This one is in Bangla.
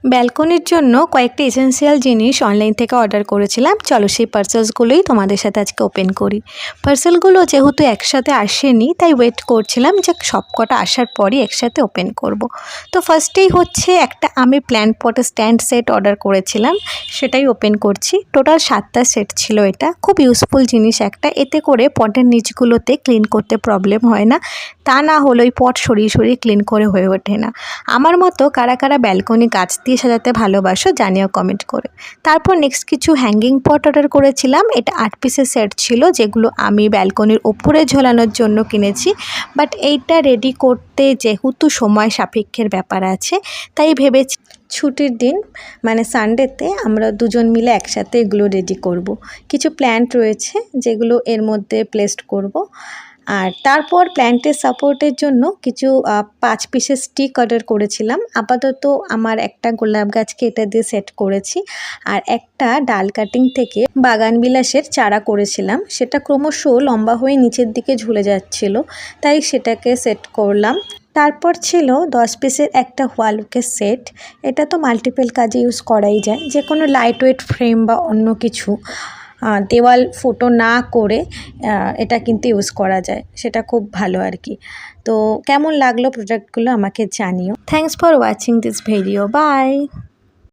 ব্যালকনির জন্য কয়েকটি এসেন্সিয়াল জিনিস অনলাইন থেকে অর্ডার করেছিলাম। চলো সেই পার্সেলসগুলোই তোমাদের সাথে আজকে ওপেন করি। পার্সেলগুলো যেহেতু একসাথে আসেনি তাই ওয়েট করছিলাম যে সবকটা আসার পরই একসাথে ওপেন করব। তো ফার্স্টেই হচ্ছে একটা আমি প্ল্যান্ট পটের স্ট্যান্ড সেট অর্ডার করেছিলাম, সেটাই ওপেন করছি। টোটাল 7টা সেট ছিল। এটা খুব ইউজফুল জিনিস একটা, এতে করে পটের নিচগুলোতে ক্লিন করতে প্রবলেম হয় না। তা না হলে ওই পট সরিয়ে সরিয়ে ক্লিন করে হয়ে ওঠে না। আমার মতো কারা কারা ব্যালকনি গাছ দিয়ে সাজাতে ভালোবাসো জানিও কমেন্ট করে। তারপর নেক্সট কিছু হ্যাঙ্গিং পট অর্ডার করেছিলাম। এটা 8 পিসের সেট ছিল, যেগুলো আমি ব্যালকনির ওপরে ঝোলানোর জন্য কিনেছি। বাট এইটা রেডি করতে যেহেতু সময় সাপেক্ষের ব্যাপার আছে, তাই ভেবেছি ছুটির দিন মানে সানডেতে আমরা দুজন মিলে একসাথে এগুলো রেডি করব। কিছু প্ল্যান্ট রয়েছে যেগুলো এর মধ্যে প্লেসড করব। আর তারপর প্ল্যান্টের সাপোর্টের জন্য কিছু 5 পিসের স্টিক অর্ডার করেছিলাম। আপাতত আমার একটা গোলাপ গাছকে এটা দিয়ে সেট করেছি, আর একটা ডাল কাটিং থেকে বাগান বিলাসের চারা করেছিলাম। সেটা ক্রমশ লম্বা হয়ে নিচের দিকে ঝুলে যাচ্ছিল, তাই সেটাকে সেট করলাম। তারপর ছিল 10 পিসের একটা ওয়ালকের সেট। এটা তো মাল্টিপল কাজে ইউজ করাই যায়, যে কোনো লাইট ওয়েট ফ্রেম বা অন্য কিছু দেওয়াল ফুটো না করে এটা কিন্তু ইউজ করা যায়, সেটা খুব ভালো আর কি। তো কেমন লাগলো প্রোডাক্টগুলো আমাকে জানিও। Thanks for watching this video, by.